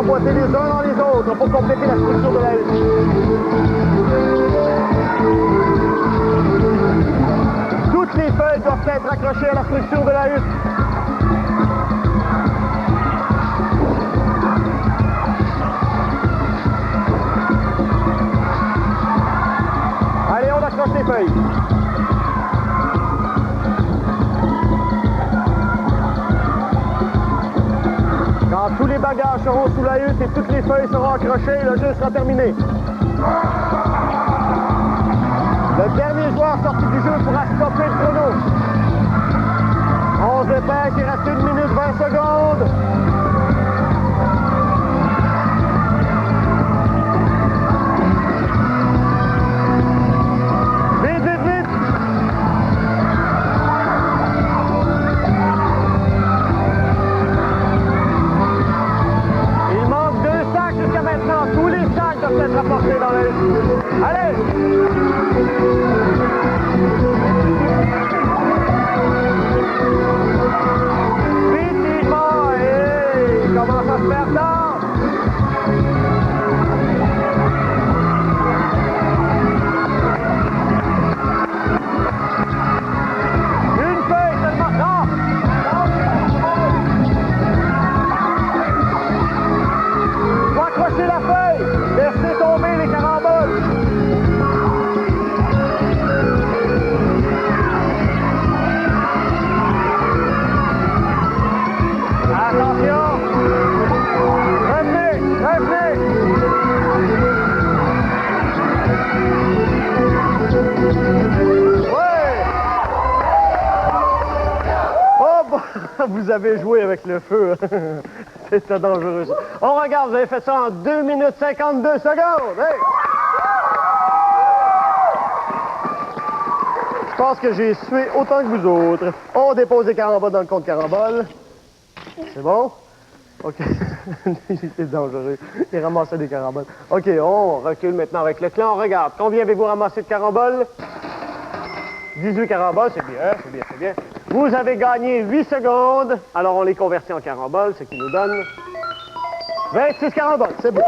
s'emboîter les uns dans les autres pour compléter la structure de la hutte. Toutes les feuilles doivent être accrochées à la structure de la hutte. Allez, on accroche les feuilles. Quand tous les bagages seront sous la hutte et toutes les feuilles seront accrochées, le jeu sera terminé. Le dernier joueur sorti du jeu pourra stopper le chrono. On se répète, il reste 1 minute 20 secondes. Vite, vite, vite! Il manque 2 sacs jusqu'à maintenant. Tous les sacs doivent être apportés dans la hutte. Allez! Vite, hey, il commence à se faire tard. Une feuille seulement. Non! Faut accrocher la feuille. Laissez tomber les caramboles. Attention! Revenez! Revenez! Ouais! Oh, bon, vous avez joué avec le feu. C'était dangereux. On regarde, vous avez fait ça en 2 minutes 52 secondes. Hey! Je pense que j'ai sué autant que vous autres. On dépose les caramboles dans le compte carambole. C'est bon? OK. C'est dangereux. Il ramassait des caramboles. OK, on recule maintenant avec le clan. On regarde. Combien avez-vous ramassé de caramboles? 18 caramboles, c'est bien, c'est bien, c'est bien. Vous avez gagné 8 secondes. Alors, on les convertit en caramboles, ce qui nous donne 26 caramboles. C'est beau.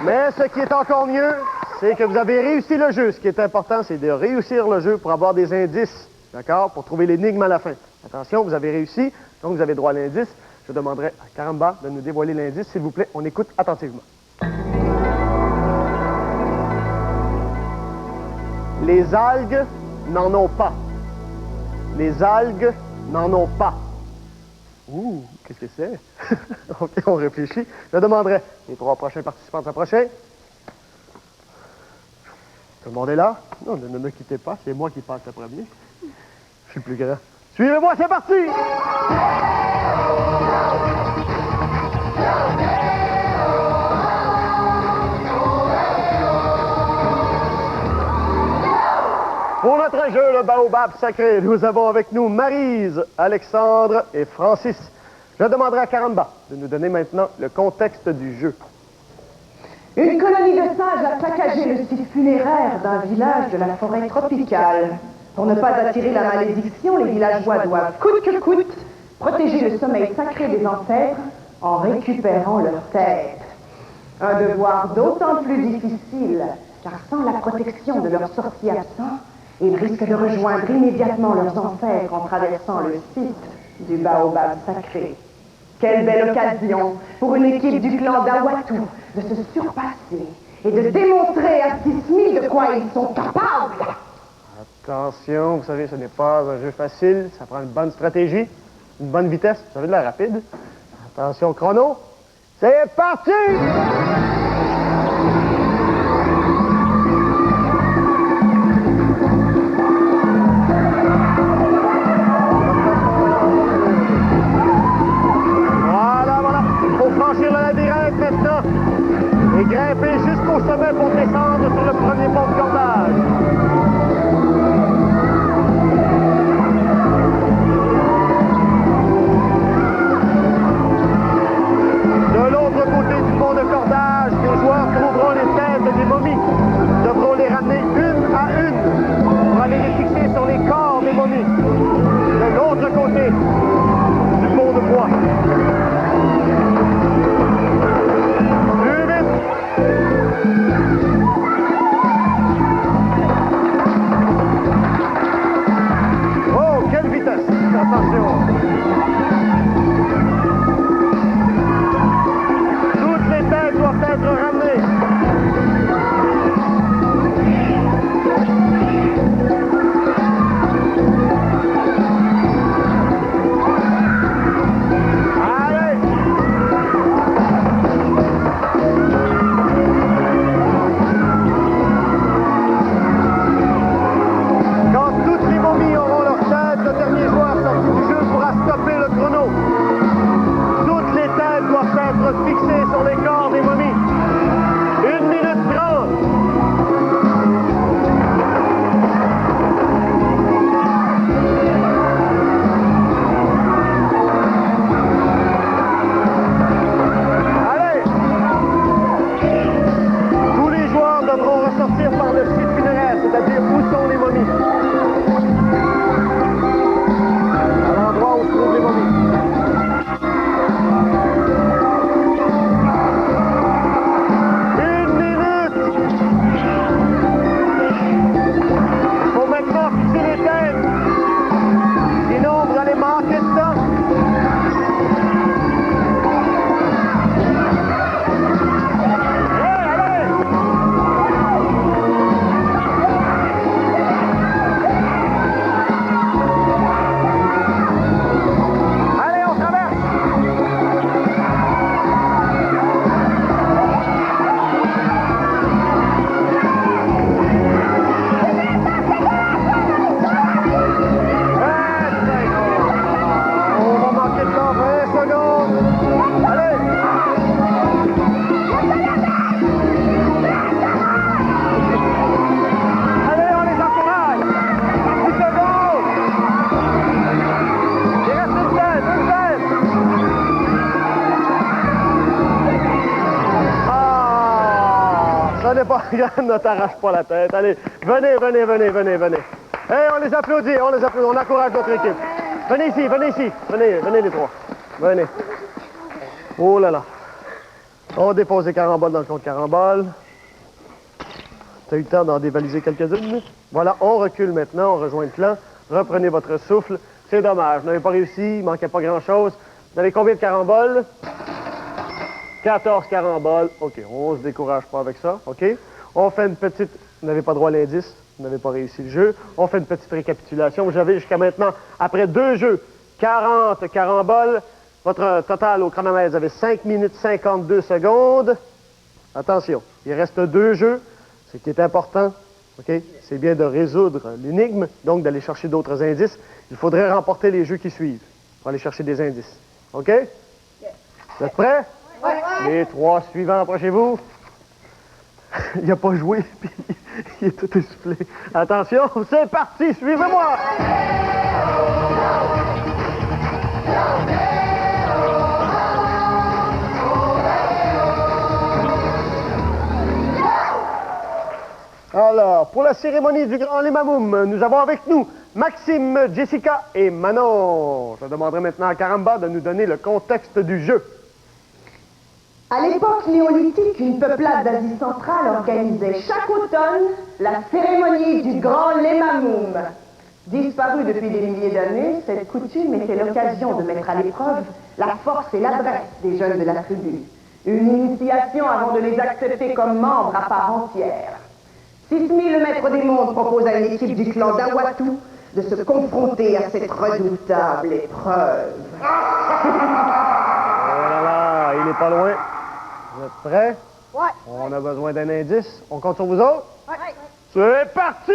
Mais ce qui est encore mieux, c'est que vous avez réussi le jeu. Ce qui est important, c'est de réussir le jeu pour avoir des indices. D'accord? Pour trouver l'énigme à la fin. Attention, vous avez réussi, donc vous avez droit à l'indice. Je demanderai à Caramba de nous dévoiler l'indice, s'il vous plaît. On écoute attentivement. Les algues n'en ont pas. Les algues n'en ont pas. Ouh, qu'est-ce que c'est? OK, on réfléchit. Je demanderai les 3 prochains participants prochains. Tout le monde est là? Non, ne me quittez pas, c'est moi qui passe le premier. Je suis plus grand. Suivez-moi, c'est parti! Pour notre jeu, le baobab sacré, nous avons avec nous Maryse, Alexandre et Francis. Je demanderai à Caramba de nous donner maintenant le contexte du jeu. Une colonie de singes a saccagé le site funéraire d'un village de la forêt tropicale. Pour ne pas attirer la malédiction, les villageois doivent, coûte que coûte, protéger le sommeil sacré des ancêtres en récupérant leur tête. Un devoir d'autant plus difficile, car sans la protection de leurs sorciers absents, ils risquent de rejoindre immédiatement leurs ancêtres en traversant le site du baobab sacré. Quelle belle occasion pour une équipe du clan d'Awatu de se surpasser et de démontrer à 6000 de quoi ils sont capables. Attention, vous savez, ce n'est pas un jeu facile. Ça prend une bonne stratégie, une bonne vitesse. Vous avez de la rapide. Attention, chrono. C'est parti! Voilà. Il faut franchir le labyrinthe maintenant et grimper jusqu'au sommet pour descendre sur le premier pont de cordage. De cordage, les joueurs trouveront les têtes des momies, devront les ramener une à une pour aller les fixer sur les corps des momies. De l'autre côté du pont de bois, Prenez pas la graine, ne t'arrache pas la tête. Allez, venez, venez, venez, venez, venez. Hey, on les applaudit, on encourage notre équipe. Venez ici, venez les trois. Venez. Oh là là. On dépose les caramboles dans le compte carambole. Tu as eu le temps d'en dévaliser quelques-unes. Voilà, on recule maintenant, on rejoint le clan. Reprenez votre souffle. C'est dommage, vous n'avez pas réussi, il manquait pas grand-chose. Vous avez combien de caramboles? 14 caramboles. OK, on se décourage pas avec ça, OK? On fait une petite... Vous n'avez pas droit à l'indice, vous n'avez pas réussi le jeu. On fait une petite récapitulation. Vous avez jusqu'à maintenant, après 2 jeux, 40 caramboles. Votre total au chronomètre, vous avez 5 minutes 52 secondes. Attention, il reste 2 jeux. Ce qui est important, OK, c'est bien de résoudre l'énigme, donc d'aller chercher d'autres indices. Il faudrait remporter les jeux qui suivent pour aller chercher des indices. OK? Vous êtes prêts? Oui. Les 3 suivants, approchez-vous. Il n'a pas joué, puis il est tout essoufflé. Attention, c'est parti, suivez-moi! Alors, pour la cérémonie du Grand Limamoum, nous avons avec nous Maxime, Jessica et Manon. Je demanderai maintenant à Caramba de nous donner le contexte du jeu. À l'époque néolithique, une peuplade d'Asie centrale organisait chaque automne la cérémonie du Grand Limamoum. Disparue depuis des milliers d'années, cette coutume était l'occasion de mettre à l'épreuve la force et l'adresse des jeunes de la tribu. Une initiation avant de les accepter comme membres à part entière. 6000 maîtres des mondes proposent à une équipe du clan d'Awatu de se confronter à cette redoutable épreuve. Oh là là, il est pas loin. Vous êtes prêts? Ouais. On a besoin d'un indice. On compte sur vous autres? Ouais. C'est parti!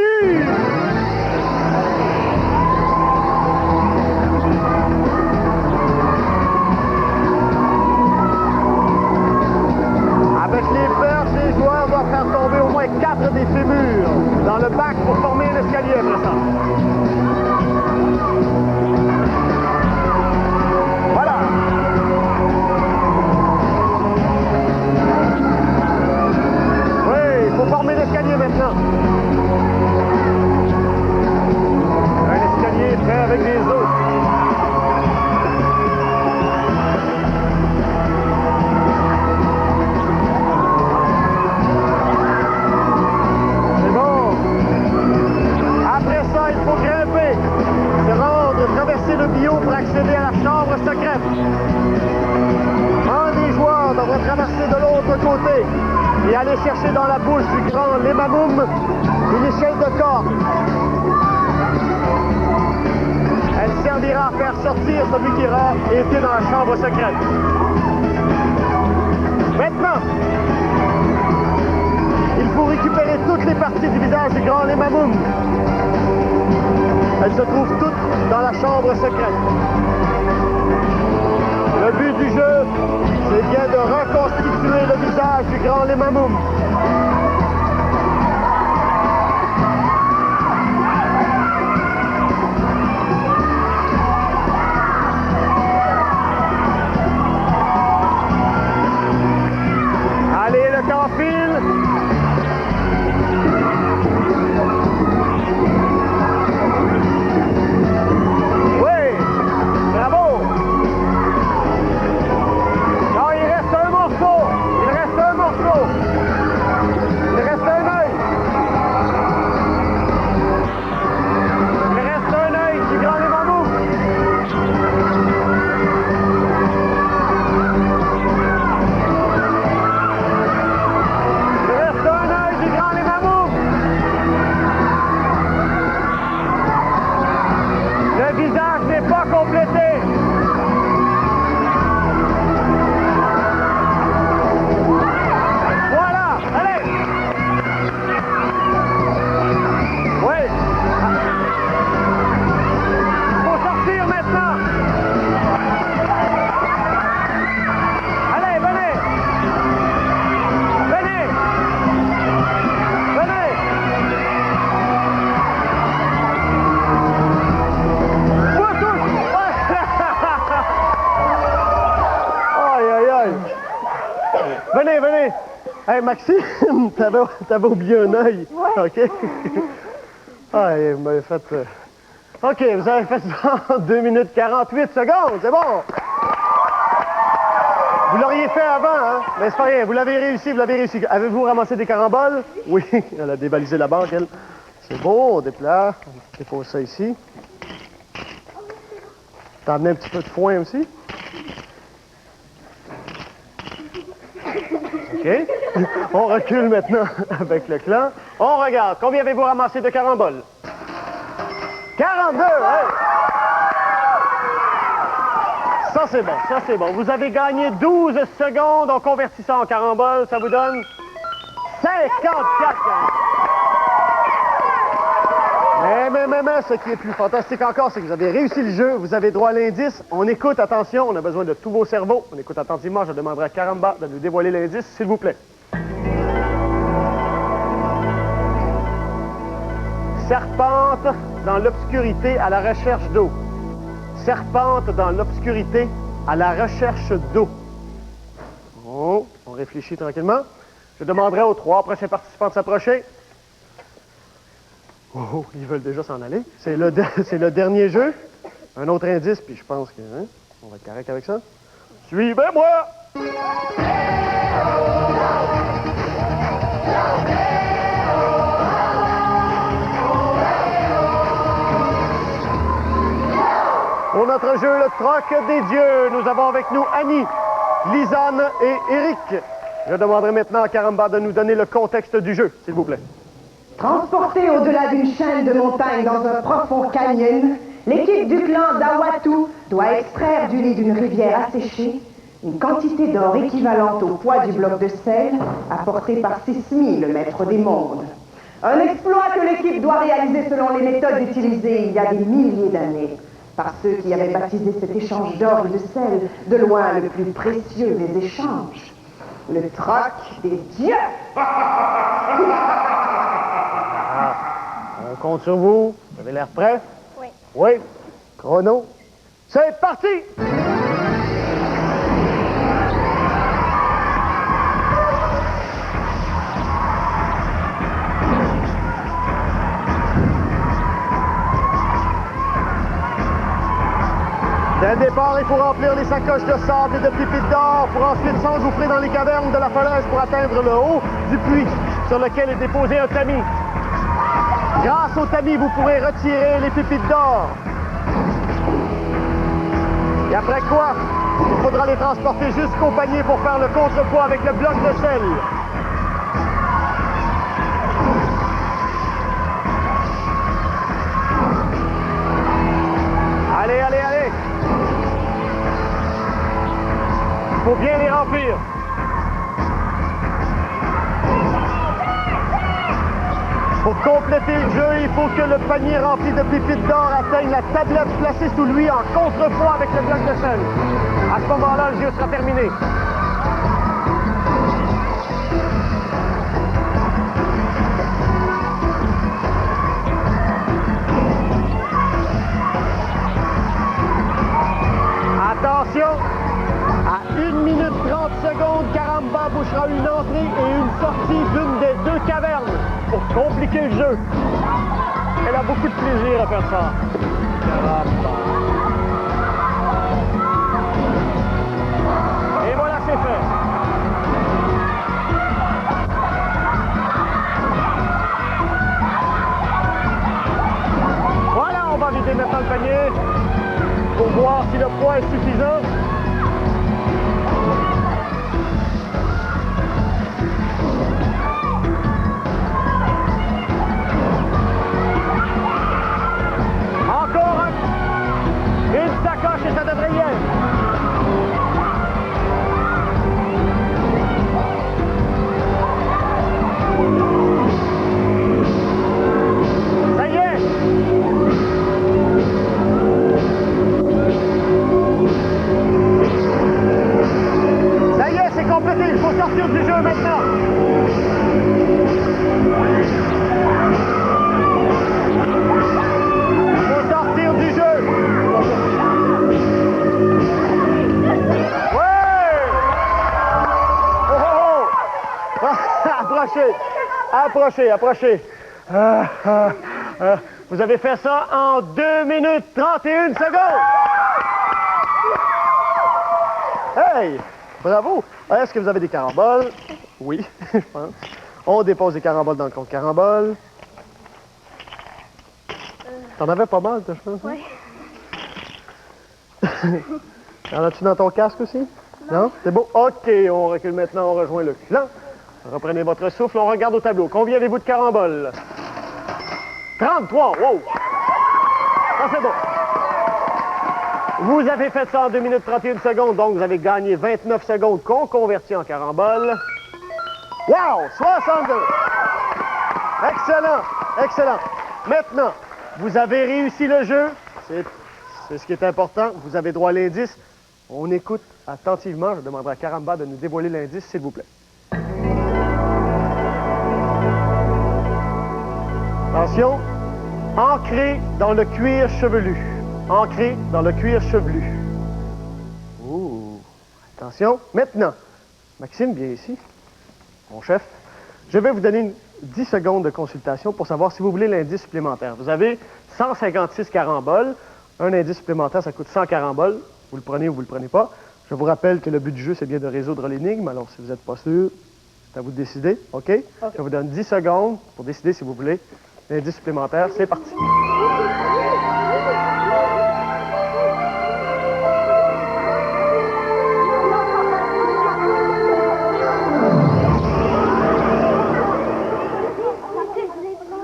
Avec les perches, les joueurs doivent faire tomber au moins 4 des fémurs dans le bac pour former un escalier après ça. Voilà. Oui, il faut former l'escalier maintenant. Un escalier prêt avec des os. Pour accéder à la chambre secrète. Un des joueurs devrait traverser de l'autre côté et aller chercher dans la bouche du grand Limamoum une échelle de corde. Elle servira à faire sortir celui qui aura été dans la chambre secrète. Maintenant, il faut récupérer toutes les parties du visage du grand Limamoum. Elles se trouvent toutes dans la chambre secrète. Le but du jeu, c'est bien de reconstituer le visage du grand Limamoum. Allez, le camp file. Hey, Maxime, t'avais oublié un œil. Ouais. OK? Ah, il m'avait fait... OK, vous avez fait ça en 2 minutes 48 secondes, c'est bon. Vous l'auriez fait avant, hein? Mais c'est pas rien, vous l'avez réussi, vous l'avez réussi. Avez-vous ramassé des caramboles? Oui, elle a dévalisé la banque, elle. C'est bon, on déplace. On dépose ça ici. T'as amené un petit peu de foin aussi? OK. On recule maintenant avec le clan. On regarde. Combien avez-vous ramassé de caramboles? 42! Hey! Ça, c'est bon. Ça, c'est bon. Vous avez gagné 12 secondes. On convertit ça en caramboles. Ça vous donne 54. Mais, ce qui est plus fantastique encore, c'est que vous avez réussi le jeu. Vous avez droit à l'indice. On écoute, attention, on a besoin de tous vos cerveaux. On écoute attentivement. Je demanderai à Caramba de nous dévoiler l'indice, s'il vous plaît. Serpente dans l'obscurité à la recherche d'eau. Serpente dans l'obscurité à la recherche d'eau. Oh, on réfléchit tranquillement. Je demanderai aux 3 prochains participants de s'approcher. Oh, ils veulent déjà s'en aller. C'est le dernier jeu. Un autre indice, puis je pense que on va être correct avec ça. Suivez-moi! Pour notre jeu, le troc des dieux, nous avons avec nous Annie, Lisanne et Eric. Je demanderai maintenant à Caramba de nous donner le contexte du jeu, s'il vous plaît. Transportée au-delà d'une chaîne de montagnes dans un profond canyon, l'équipe du clan d'Awatu doit extraire du lit d'une rivière asséchée une quantité d'or équivalente au poids du bloc de sel apporté par Sismi, le maître des mondes. Un exploit que l'équipe doit réaliser selon les méthodes utilisées il y a des milliers d'années par ceux qui avaient baptisé cet échange d'or et de sel de loin le plus précieux des échanges, le troc des dieux. On compte sur vous. Vous avez l'air prêt? Oui. Oui. Chrono. C'est parti! Dès le départ, il faut remplir les sacoches de sable et de pépites d'or pour ensuite s'engouffrer dans les cavernes de la falaise pour atteindre le haut du puits sur lequel est déposé un tamis. Grâce au tamis, vous pourrez retirer les pépites d'or. Et après quoi, il faudra les transporter jusqu'au panier pour faire le contrepoids avec le bloc de sel. Allez, allez, allez! Il faut bien les remplir. Pour compléter le jeu, il faut que le panier rempli de pépites d'or atteigne la tablette placée sous lui en contrepoids avec le bloc de sel. À ce moment-là, le jeu sera terminé. Attention! À 1 minute 30 secondes, Caramba bouchera une entrée et une sortie d'une des 2 cavernes pour compliquer le jeu. Elle a beaucoup de plaisir à faire ça. Caramba. Et voilà, c'est fait. Voilà, on va vider maintenant le panier pour voir si le poids est suffisant. Une sacoche et ça devrait y être. Ça y est. Ça y est, c'est complété. Il faut sortir du jeu maintenant. Il faut sortir du jeu. Approchez. Approchez, approchez. Vous avez fait ça en 2 minutes 31 secondes. Hey! Bravo! Est-ce que vous avez des caramboles? Oui, je pense. On dépose des caramboles dans le compte carambole. T'en avais pas mal, toi, je pense? Oui. En as-tu dans ton casque aussi? Non? C'est beau? OK, on recule maintenant, on rejoint le clan. Reprenez votre souffle, on regarde au tableau. Combien avez-vous de caramboles? 33! Wow! Ça, c'est bon. Vous avez fait ça en 2 minutes 31 secondes, donc vous avez gagné 29 secondes qu'on convertit en carambole. Wow! 62! Excellent! Excellent! Maintenant, vous avez réussi le jeu. C'est ce qui est important. Vous avez droit à l'indice. On écoute attentivement. Je demanderai à Caramba de nous dévoiler l'indice, s'il vous plaît. Attention. Ancré dans le cuir chevelu. Ancré dans le cuir chevelu. Ouh. Attention. Maintenant, Maxime, viens ici. Mon chef. Je vais vous donner 10 secondes de consultation pour savoir si vous voulez l'indice supplémentaire. Vous avez 156 caramboles. Un indice supplémentaire, ça coûte 100 caramboles. Vous le prenez ou vous le prenez pas. Je vous rappelle que le but du jeu, c'est bien de résoudre l'énigme. Alors, si vous n'êtes pas sûr, c'est à vous de décider. OK? Je vous donne 10 secondes pour décider si vous voulez l'indice supplémentaire. C'est parti.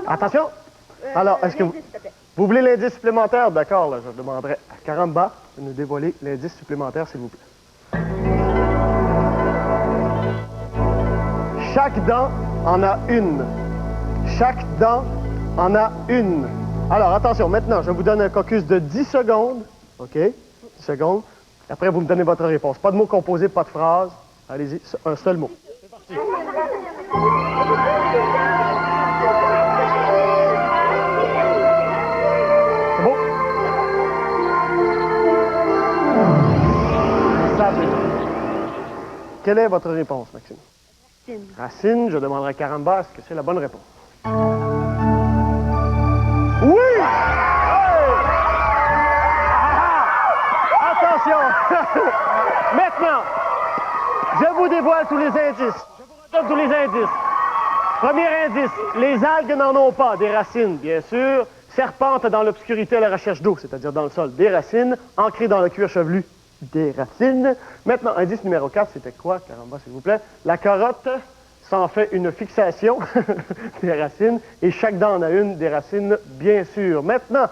Attention! Alors, est-ce que vous voulez l'indice supplémentaire? D'accord, là, je demanderai à Caramba de nous dévoiler l'indice supplémentaire, s'il vous plaît. Chaque dent en a une. Chaque dent en a une. Alors, attention, maintenant, je vous donne un caucus de 10 secondes. OK? 10 secondes. Après, vous me donnez votre réponse. Pas de mots composés, pas de phrases. Allez-y, un seul mot. C'est parti. C'est beau? Quelle est votre réponse, Maxime? Racine. Racine, je demanderai à Caramba, est-ce que c'est la bonne réponse? Oui! Hey! Attention! Maintenant, je vous dévoile tous les indices. Je vous redonne tous les indices. Premier indice, les algues n'en ont pas. Des racines, bien sûr. Serpentent dans l'obscurité à la recherche d'eau, c'est-à-dire dans le sol. Des racines, ancrées dans le cuir chevelu. Des racines. Maintenant, indice numéro 4, c'était quoi, Caramba, s'il vous plaît? La carotte s'en fait une fixation des racines, et chaque dent en a une, des racines, bien sûr. Maintenant,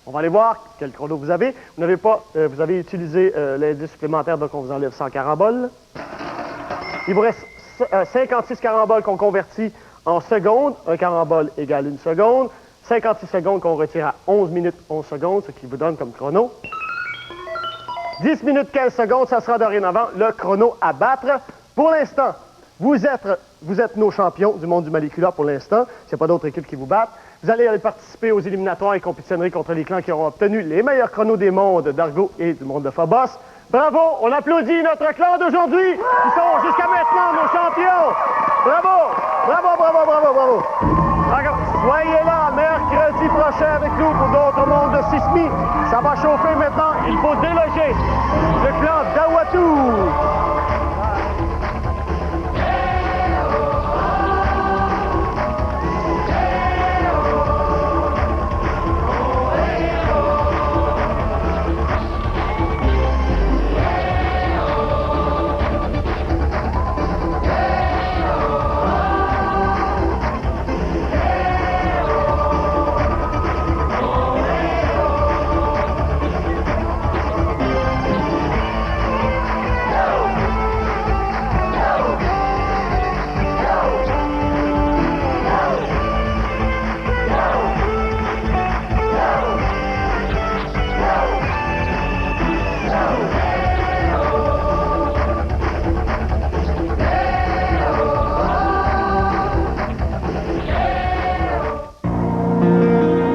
on va aller voir quel chrono vous avez. Vous n'avez pas, vous avez utilisé l'indice supplémentaire, donc on vous enlève 100 caramboles. Il vous reste 56 caramboles qu'on convertit en secondes. Un carambole égale 1 seconde. 56 secondes qu'on retire à 11 minutes 11 secondes, ce qui vous donne comme chrono 10 minutes 15 secondes, ça sera dorénavant le chrono à battre. Pour l'instant, vous êtes nos champions du monde du Malicula pour l'instant. S'il n'y a pas d'autres équipes qui vous battent. Vous allez aller participer aux éliminatoires et compétitionner contre les clans qui auront obtenu les meilleurs chronos des mondes d'Argo et du monde de Phobos. Bravo! On applaudit notre clan d'aujourd'hui qui sont jusqu'à maintenant nos champions! Bravo! Bravo, bravo, bravo, bravo! Alors, soyez là mercredi prochain avec nous pour d'autres mondes de Sismi. Ça va chauffer maintenant. Il faut déloger le clan d'Awatu.